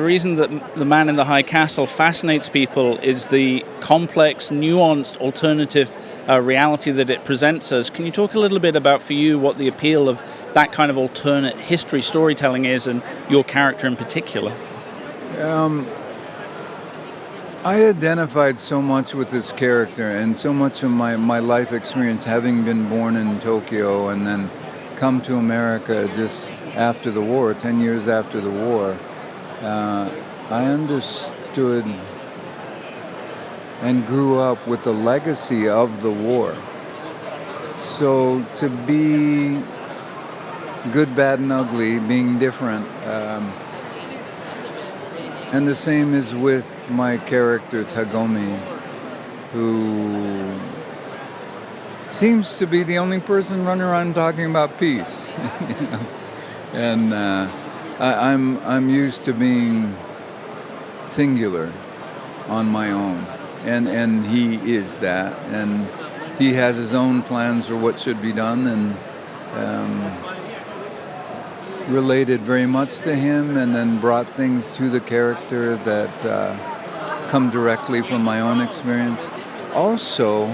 The reason that The Man in the High Castle fascinates people is the complex, nuanced, alternative reality that it presents us. Can you talk a little bit about, for you, what the appeal of that kind of alternate history storytelling is, and your character in particular? I identified so much with this character, and so much of my life experience, having been born in Tokyo and then come to America just after the war, 10 years after the war. I understood and grew up with the legacy of the war. So to be good, bad, and ugly, being different, and the same is with my character Tagomi, who seems to be the only person running around talking about peace. You know? And I'm used to being singular on my own, and he is that, and he has his own plans for what should be done, and related very much to him, and then brought things to the character that come directly from my own experience. Also,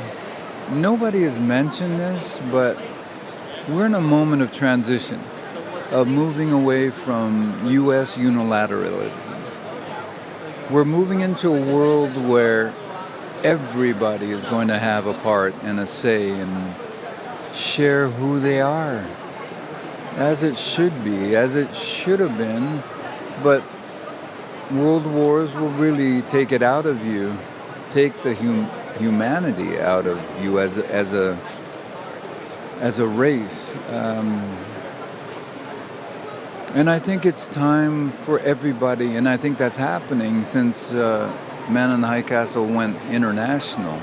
nobody has mentioned this, but we're in a moment of transition, of moving away from U.S. unilateralism. We're moving into a world where everybody is going to have a part and a say and share who they are, as it should be, as it should have been. But world wars will really take it out of you, take the humanity out of you as a race. And I think it's time for everybody, and I think that's happening since Man in the High Castle went international,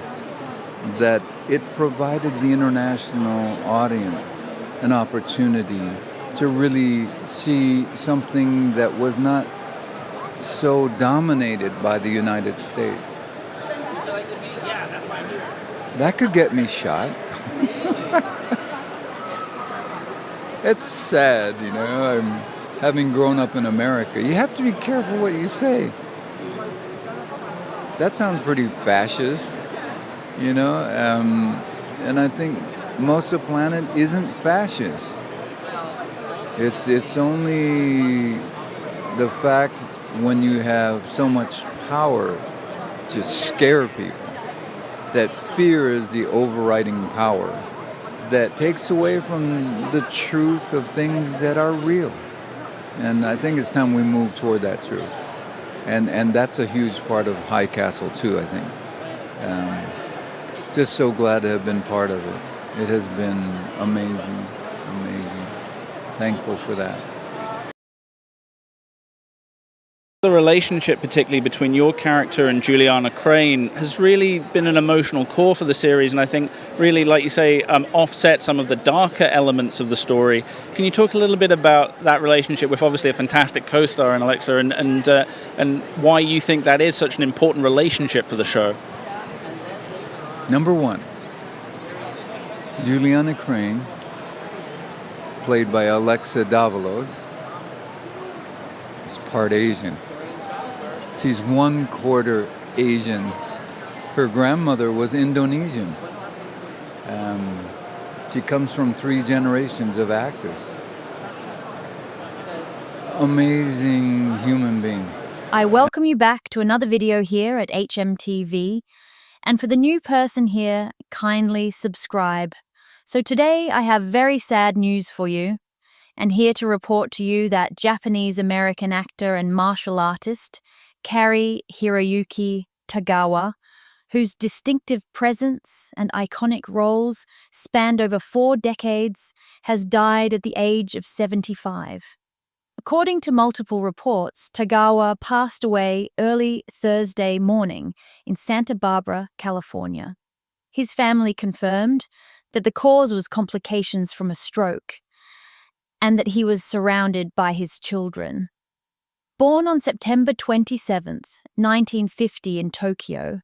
that it provided the international audience an opportunity to really see something that was not so dominated by the United States. That could get me shot. It's sad, you know, having grown up in America. You have to be careful what you say. That sounds pretty fascist, you know, and I think most of the planet isn't fascist. It's only the fact when you have so much power to scare people, that fear is the overriding power that takes away from the truth of things that are real. And I think it's time we move toward that truth. And that's a huge part of High Castle too, I think. Just so glad to have been part of it. It has been amazing, amazing. Thankful for that. The relationship, particularly between your character and Juliana Crane, has really been an emotional core for the series, and I think really, like you say, offset some of the darker elements of the story. Can you talk a little bit about that relationship with obviously a fantastic co-star in Alexa, and why you think that is such an important relationship for the show? Number one, Juliana Crane, played by Alexa Davalos, is part Asian. She's 1/4 Asian. Her grandmother was Indonesian. She comes from 3 generations of actors. Amazing human being. I welcome you back to another video here at HMTV. And for the new person here, kindly subscribe. So today I have very sad news for you, and here to report to you that Japanese-American actor and martial artist Cary-Hiroyuki Tagawa, whose distinctive presence and iconic roles spanned over 4 decades, has died at the age of 75. According to multiple reports, Tagawa passed away early Thursday morning in Santa Barbara, California. His family confirmed that the cause was complications from a stroke, and that he was surrounded by his children. Born on September 27, 1950 in Tokyo,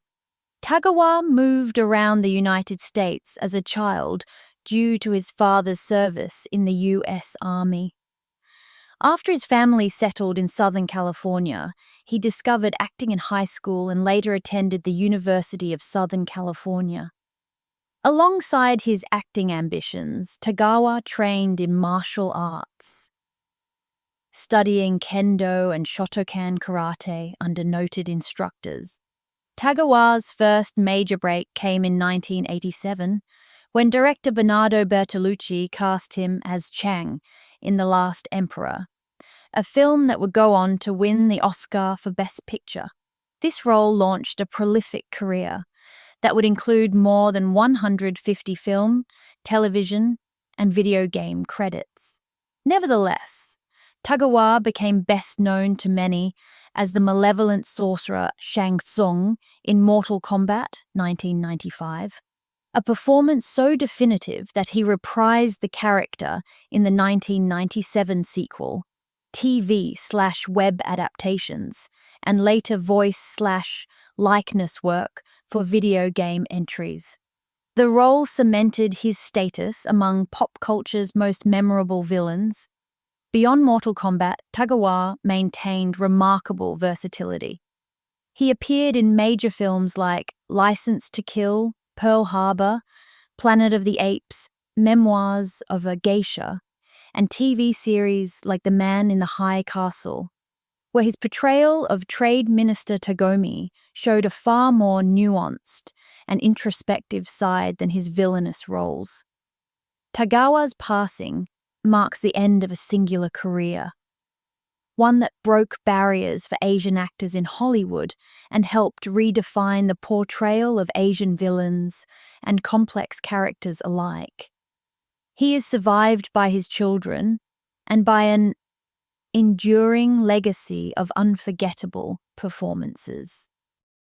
Tagawa moved around the United States as a child due to his father's service in the U.S. Army. After his family settled in Southern California, he discovered acting in high school and later attended the University of Southern California. Alongside his acting ambitions, Tagawa trained in martial arts, studying kendo and Shotokan karate under noted instructors. Tagawa's first major break came in 1987, when director Bernardo Bertolucci cast him as Chang in The Last Emperor, a film that would go on to win the Oscar for Best Picture. This role launched a prolific career that would include more than 150 film, television, and video game credits. Nevertheless, Tagawa became best known to many as the malevolent sorcerer Shang Tsung in Mortal Kombat 1995, a performance so definitive that he reprised the character in the 1997 sequel, TV/web adaptations, and later voice/likeness work for video game entries. The role cemented his status among pop culture's most memorable villains. Beyond Mortal Kombat, Tagawa maintained remarkable versatility. He appeared in major films like License to Kill, Pearl Harbor, Planet of the Apes, Memoirs of a Geisha, and TV series like The Man in the High Castle, where his portrayal of Trade Minister Tagomi showed a far more nuanced and introspective side than his villainous roles. Tagawa's passing marks the end of a singular career, one that broke barriers for Asian actors in Hollywood and helped redefine the portrayal of Asian villains and complex characters alike. He is survived by his children and by an enduring legacy of unforgettable performances.